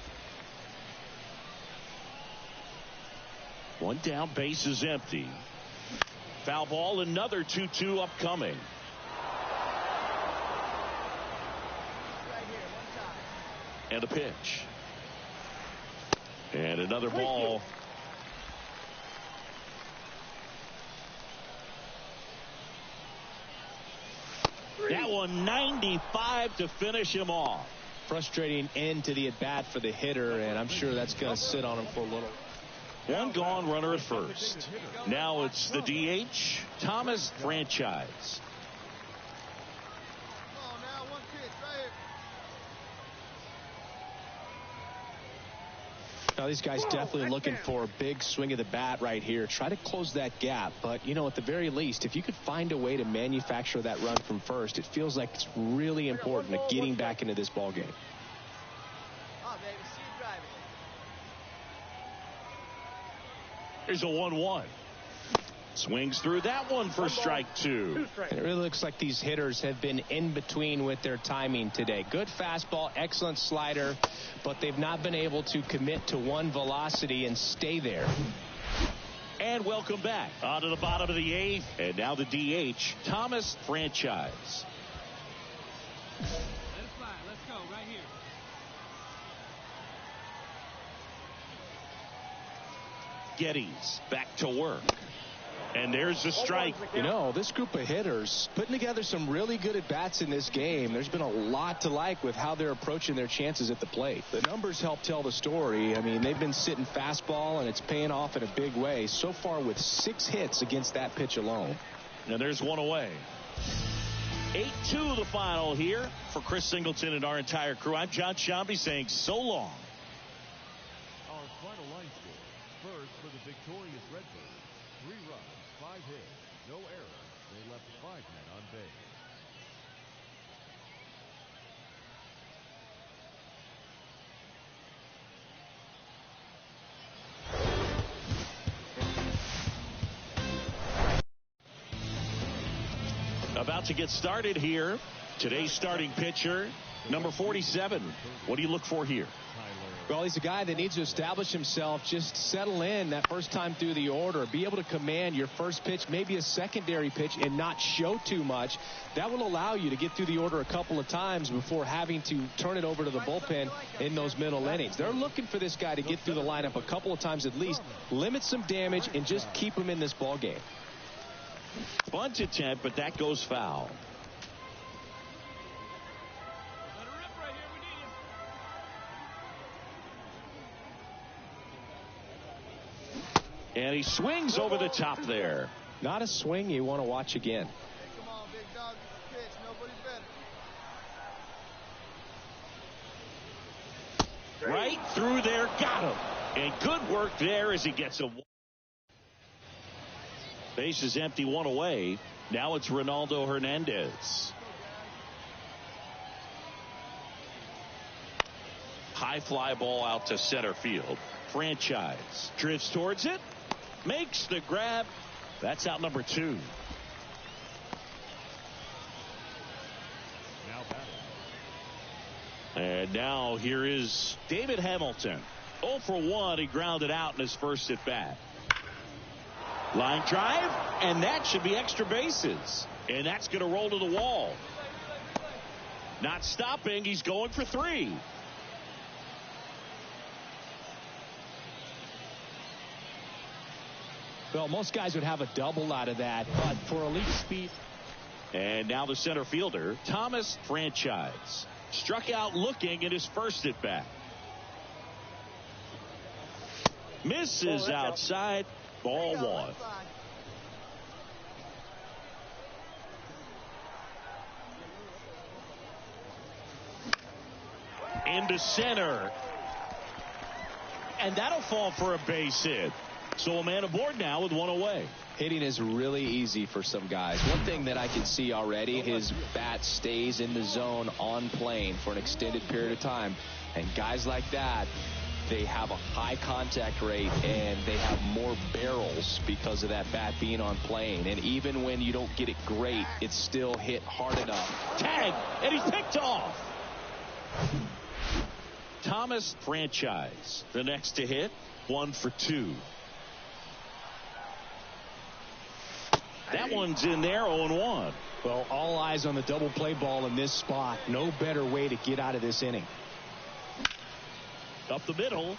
1 down, base is empty. Foul ball, another 2-2 upcoming. And a pitch. And another ball. That one 95 to finish him off. Frustrating end to the at-bat for the hitter, and I'm sure that's going to sit on him for a little. 1 gone, runner at first. Now it's the DH, Thomas Franchise. Now, these guys definitely looking for a big swing of the bat right here. Try to close that gap. But, you know, at the very least, if you could find a way to manufacture that run from first, it feels like it's really important to getting back into this ball game. Here's a 1-1. Swings through that one for strike 2. It really looks like these hitters have been in between with their timing today. Good fastball, excellent slider, but they've not been able to commit to one velocity and stay there. And welcome back on to the bottom of the 8th. And now the DH, Thomas Franchise. Let's fly. Let's go right here. Geddes back to work. And there's a strike. You know, this group of hitters putting together some really good at-bats in this game. There's been a lot to like with how they're approaching their chances at the plate. The numbers help tell the story. I mean, they've been sitting fastball, and it's paying off in a big way. So far with 6 hits against that pitch alone. And there's one away. 8-2 the final here for Chris Singleton and our entire crew. I'm John Shambi saying so long. Our final line score. First for the victorious Redbirds. 3 runs, 5 hits, no errors. They left 5 men on base. About to get started here. Today's starting pitcher, number 47. What do you look for here? Well, he's a guy that needs to establish himself, just settle in that first time through the order, be able to command your first pitch, maybe a secondary pitch, and not show too much. That will allow you to get through the order a couple of times before having to turn it over to the bullpen in those middle innings. They're looking for this guy to get through the lineup a couple of times at least, limit some damage, and just keep him in this ball game. Bunt attempt, but that goes foul. And he swings over the top there. Not a swing you want to watch again. Come on, big dog. Pitch. Nobody's better. Right through there, got him. And good work there as he gets a. Base is empty, 1 away. Now it's Ronaldo Hernandez. High fly ball out to center field. Franchise drifts towards it. Makes the grab. That's out number 2. Now batting. And now here is David Hamilton. 0 for 1. He grounded out in his first at bat. Line drive, and that should be extra bases. And that's going to roll to the wall. Not stopping. He's going for 3. Well, most guys would have a double out of that, but for elite speed. And now the center fielder, Thomas Franchise. Struck out looking at his first at bat. Misses outside. Ball 1. Into center. And that'll fall for a base hit. So a man aboard now with 1 away. Hitting is really easy for some guys. One thing that I can see already, his bat stays in the zone on plane for an extended period of time. And guys like that, they have a high contact rate and they have more barrels because of that bat being on plane. And even when you don't get it great, it's still hit hard enough. Tag, and he's picked off. Thomas Franchise, the next to hit, 1 for 2. That one's in there, 0-1. Well, all eyes on the double play ball in this spot. No better way to get out of this inning. Up the middle.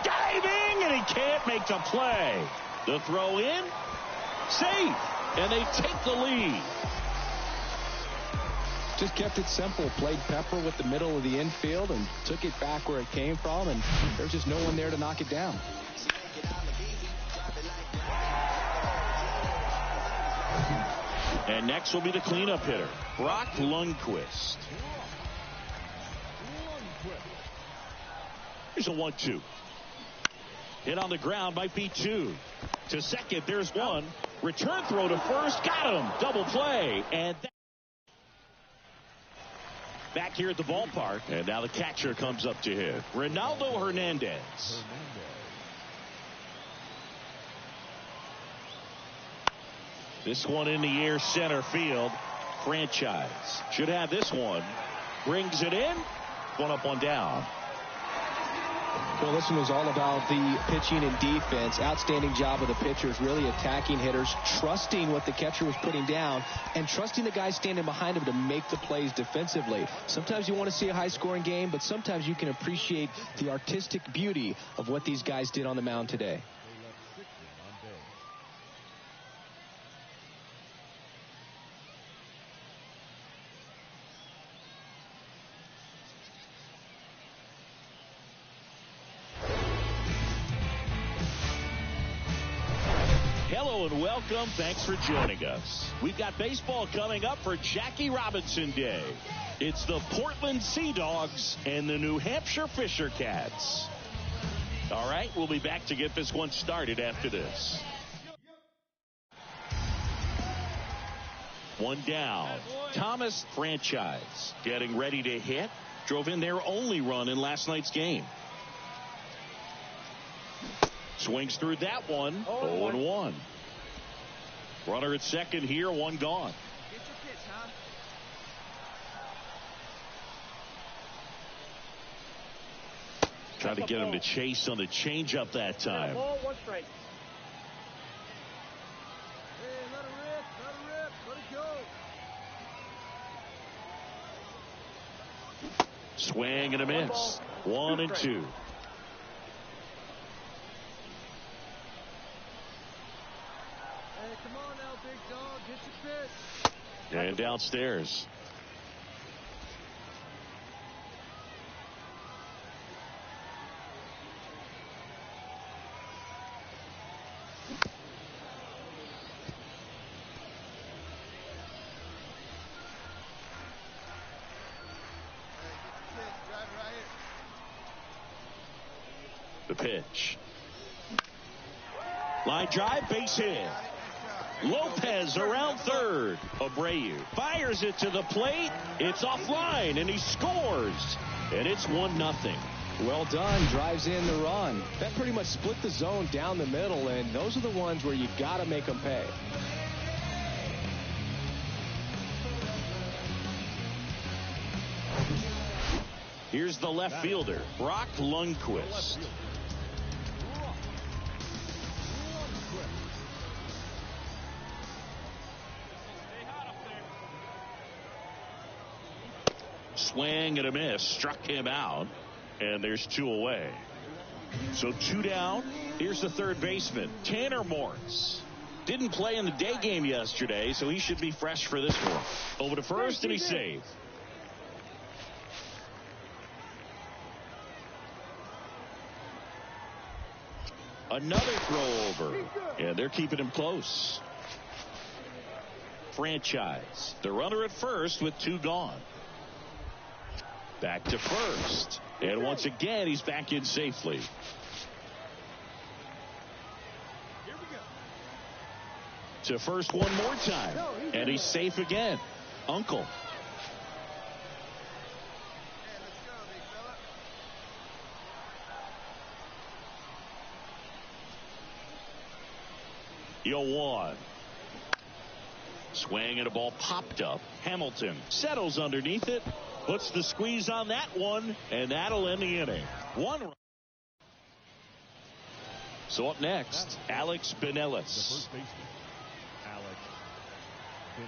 Diving, and he can't make the play. The throw in. Safe. And they take the lead. Just kept it simple. Played pepper with the middle of the infield and took it back where it came from. And there's just no one there to knock it down. And next will be the cleanup hitter, Brock Lundquist. Here's a 1-2. Hit on the ground, might be 2. To second, there's 1. Return throw to first, got him. Double play. And back here at the ballpark. And now the catcher comes up to hit. Ronaldo Hernandez. This one in the air, center field. Franchise should have this one. Brings it in. 1 up, 1 down. Well, this one was all about the pitching and defense. Outstanding job of the pitchers, really attacking hitters, trusting what the catcher was putting down, and trusting the guys standing behind him to make the plays defensively. Sometimes you want to see a high-scoring game, but sometimes you can appreciate the artistic beauty of what these guys did on the mound today. Hello and welcome. Thanks for joining us. We've got baseball coming up for Jackie Robinson Day. It's the Portland Sea Dogs and the New Hampshire Fisher Cats. All right, we'll be back to get this one started after this. 1 down. Thomas Franchise getting ready to hit. Drove in their only run in last night's game. Swings through that one. 0-1. Runner at second here, 1 gone. Get your pitch, huh? Tried to get him to chase on the changeup that time. Ball, 1 strike. Hey, let it rip, let it go. Swing and a miss. 1 and 2. Hey, come on now, big dog. Get your pitch. And downstairs. The pitch. Line drive, base hit. Lopez around third. Abreu fires it to the plate. It's offline, and he scores. And it's 1-0. Well done. Drives in the run. That pretty much split the zone down the middle, and those are the ones where you got to make them pay. Here's the left fielder, Brock Lundquist. Swing and a miss. Struck him out. And there's 2 away. So 2 down. Here's the third baseman, Tanner Morse. Didn't play in the day game yesterday, so he should be fresh for this one. Over to first, and he's safe. Another throw over. And they're keeping him close. Franchise. The runner at first with 2 gone. Back to first. And once again, he's back in safely. Here we go. To first one more time. And he's safe again. Uncle. 0-1. Swing and a ball popped up. Hamilton settles underneath it, puts the squeeze on that one, and that'll end the inning. 1 run. So up next, Alex Binelas.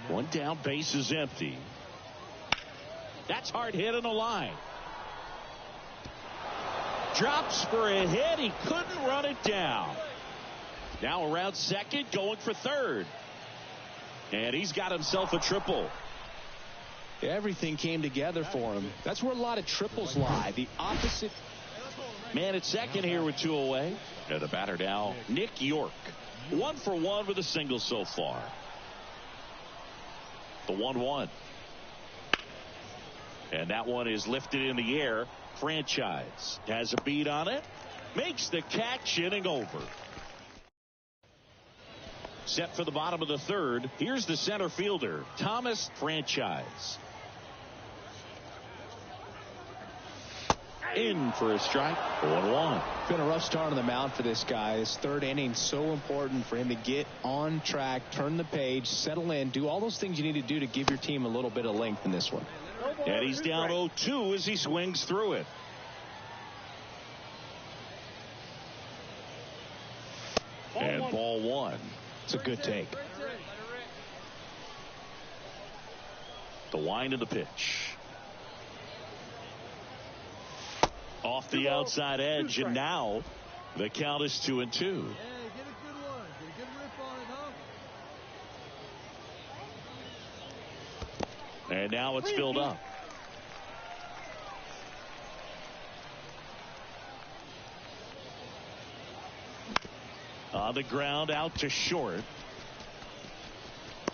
1 down, base is empty. That's hard hit on the line. Drops for a hit. He couldn't run it down. Now around second, going for third. And he's got himself a triple. Everything came together for him. That's where a lot of triples lie. The opposite. Man at second here with 2 away. And the batter now, Nick York. 1 for 1 with a single so far. The 1-1. And that one is lifted in the air. Franchise has a beat on it. Makes the catch, inning over. Set for the bottom of the third. Here's the center fielder, Thomas Franchise. In for a strike. 1-1. Been a rough start on the mound for this guy. His third inning so important for him to get on track, turn the page, settle in, do all those things you need to do to give your team a little bit of length in this one. And he's down 0-2 as he swings through it. And ball 1. It's a good take. The wind of the pitch. Off the outside edge, and now the count is 2-2. Yeah, get a good one. Get a good rip on it, huh? And now it's filled up. On the ground, out to short.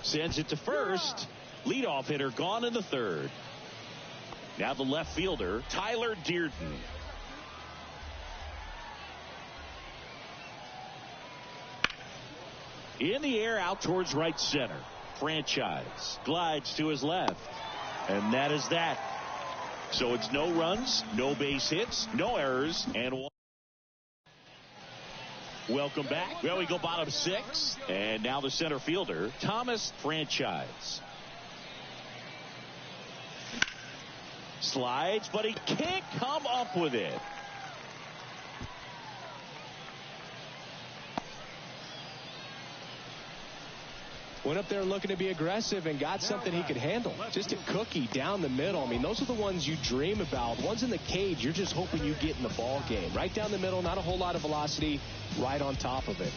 Sends it to first. Leadoff hitter gone in the third. Now the left fielder, Tyler Dearden. In the air, out towards right center. Franchise glides to his left. And that is that. So it's no runs, no base hits, no errors, and 1. Welcome back. Well, we go bottom 6. And now the center fielder, Thomas Franchise. Slides, but he can't come up with it. Went up there looking to be aggressive and got something he could handle. Just a cookie down the middle. I mean, those are the ones you dream about. Ones in the cage, you're just hoping you get in the ball game. Right down the middle, not a whole lot of velocity, right on top of it.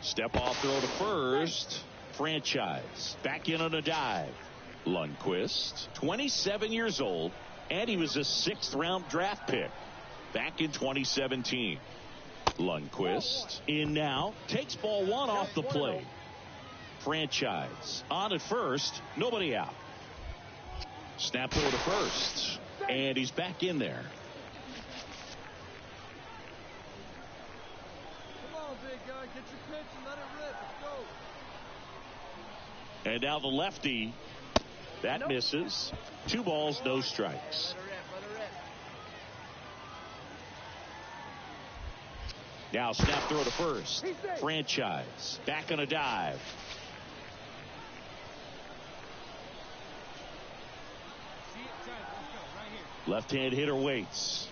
Step off throw to first. Franchise back in on a dive. Lundqvist, 27 years old, and he was a 6th round draft pick back in 2017. Lundqvist in now, takes ball 1 off the plate. Franchise on at first, nobody out. Snap throw to first, and he's back in there. Come on, big guy. Get your pitch and let it rip. Let's go. And now the lefty, that misses. 2 balls, no strikes. Now snap throw to first. Franchise back on a dive. Left-hand hitter waits.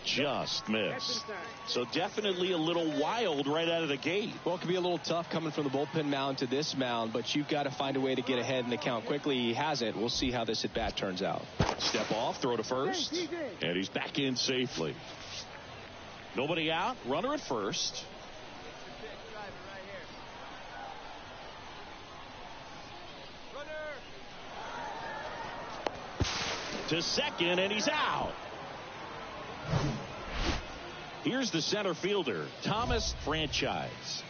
Just missed. So definitely a little wild right out of the gate. Well, it could be a little tough coming from the bullpen mound to this mound, but you've got to find a way to get ahead in the count quickly. He has it. We'll see how this at-bat turns out. Step off, throw to first, and he's back in safely. Nobody out, runner at first. To second, and he's out. Here's the center fielder, Thomas Franchise.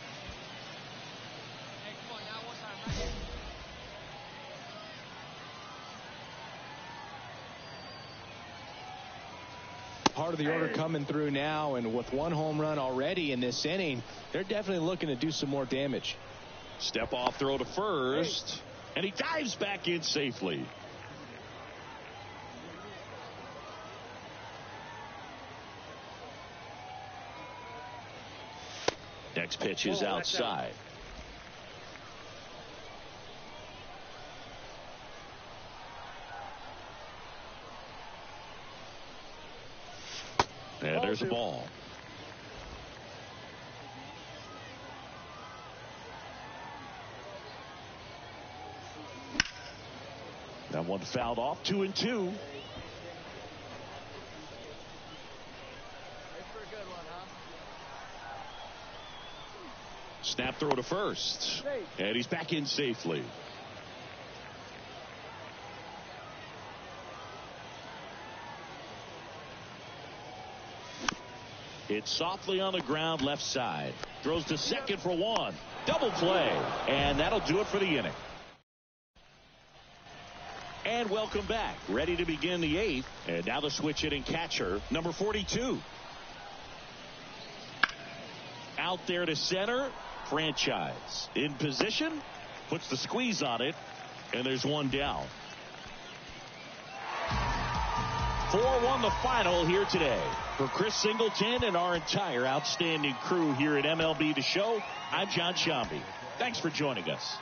Part of the order coming through now, and with 1 home run already in this inning, they're definitely looking to do some more damage. Step off throw to first, and he dives back in safely. Next pitch is outside. And there's a ball. That one fouled off. 2-2. Snap throw to first. And he's back in safely. It's softly on the ground left side. Throws to second for one. Double play. And that'll do it for the inning. And welcome back. Ready to begin the 8th. And now the switch hitting catcher, number 42. Out there to center. Franchise. In position. Puts the squeeze on it. And there's one down. 4-1 the final here today. For Chris Singleton and our entire outstanding crew here at MLB The Show, I'm John Shambi. Thanks for joining us.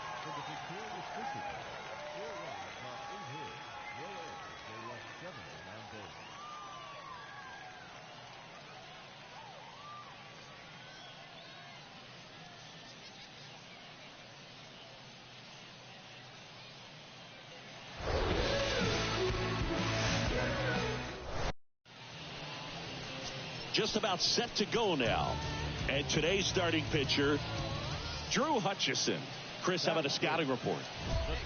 Just about set to go now. And today's starting pitcher, Drew Hutchison. Chris, how about a scouting report?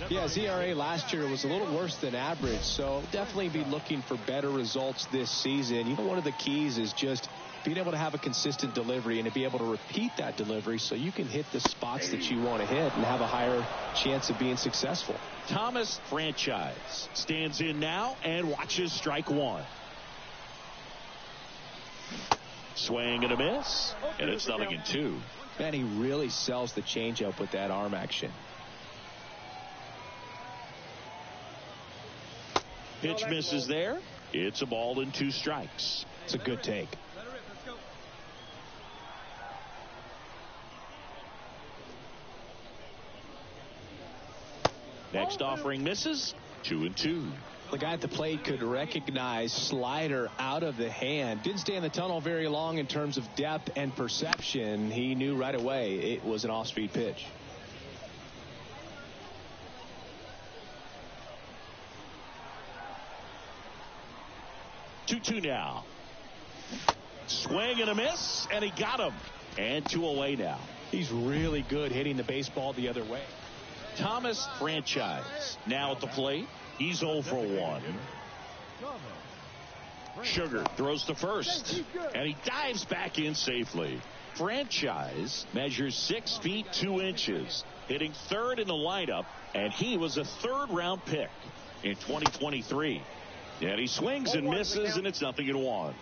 Yeah, his ERA last year was a little worse than average, so definitely be looking for better results this season. You know, one of the keys is just being able to have a consistent delivery and to be able to repeat that delivery so you can hit the spots that you want to hit and have a higher chance of being successful. Thomas Franchise stands in now and watches strike one. Swing and a miss, and it's 0-2. Man, he really sells the changeup with that arm action. Pitch misses there. It's a ball and 2 strikes. It's a good take. Next offering misses. 2-2. The guy at the plate could recognize slider out of the hand. Didn't stay in the tunnel very long in terms of depth and perception. He knew right away it was an off-speed pitch. Two now. Swing and a miss, and he got him. And 2 away now. He's really good hitting the baseball the other way. Thomas Franchise now at the plate. He's 0 for 1. Sugar throws to first, and he dives back in safely. Franchise measures 6 feet 2 inches, hitting third in the lineup, and he was a third-round pick in 2023. And he swings and misses, and it's 0-1.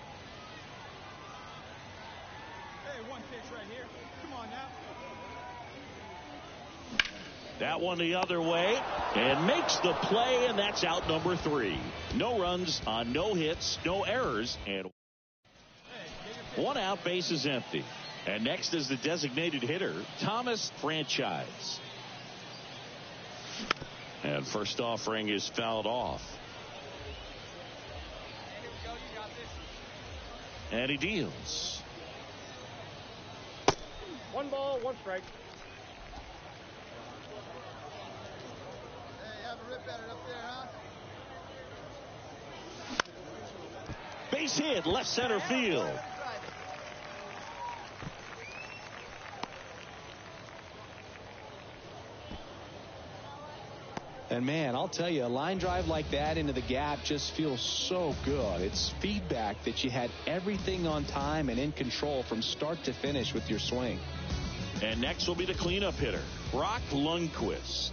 That one the other way and makes the play, and that's out number 3. No runs on no hits, no errors, and 1 out, base is empty. And next is the designated hitter, Thomas Franchise. And first offering is fouled off. And he deals. 1 ball, 1 strike. Base hit, left center field. And man, I'll tell you, a line drive like that into the gap just feels so good. It's feedback that you had everything on time and in control from start to finish with your swing. And next will be the cleanup hitter, Brock Lundquist.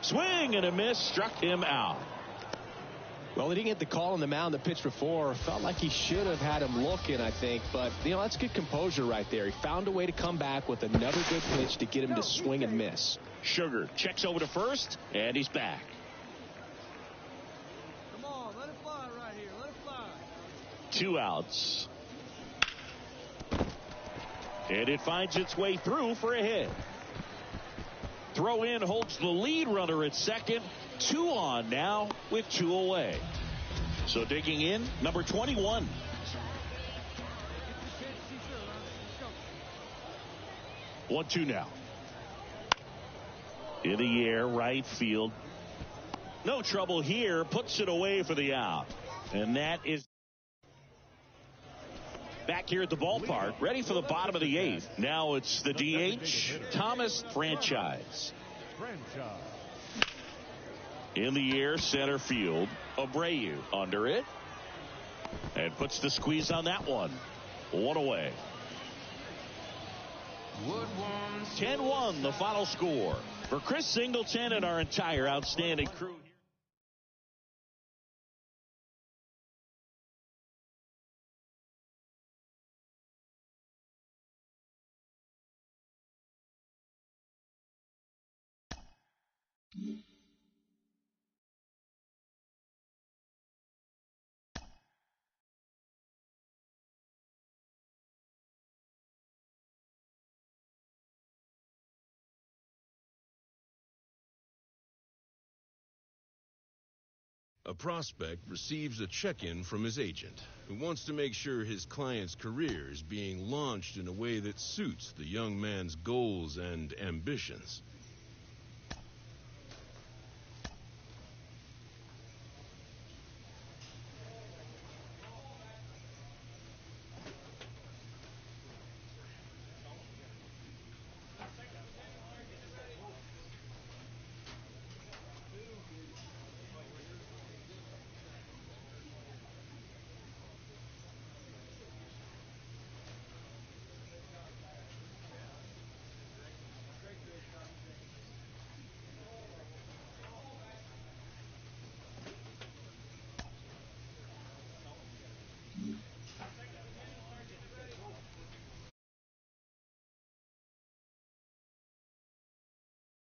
Swing and a miss, struck him out. Well, he didn't get the call on the mound the pitch before. Felt like he should have had him looking, I think. But, you know, that's good composure right there. He found a way to come back with another good pitch to get him to swing and miss. Sugar checks over to first, and he's back. Come on, let it fly right 2 outs. And it finds its way through for a hit. Throw in holds the lead runner at second. 2 on now with 2 away. So digging in, number 21. One, 2 now. In the air, right field. No trouble here. Puts it away for the out. And that is back here at the ballpark, ready for the bottom of the 8th. Now it's the DH, Thomas Franchise. In the air, center field. Abreu under it. And puts the squeeze on that one. 1 away. 10-1 the final score. For Chris Singleton and our entire outstanding crew. A prospect receives a check-in from his agent, who wants to make sure his client's career is being launched in a way that suits the young man's goals and ambitions.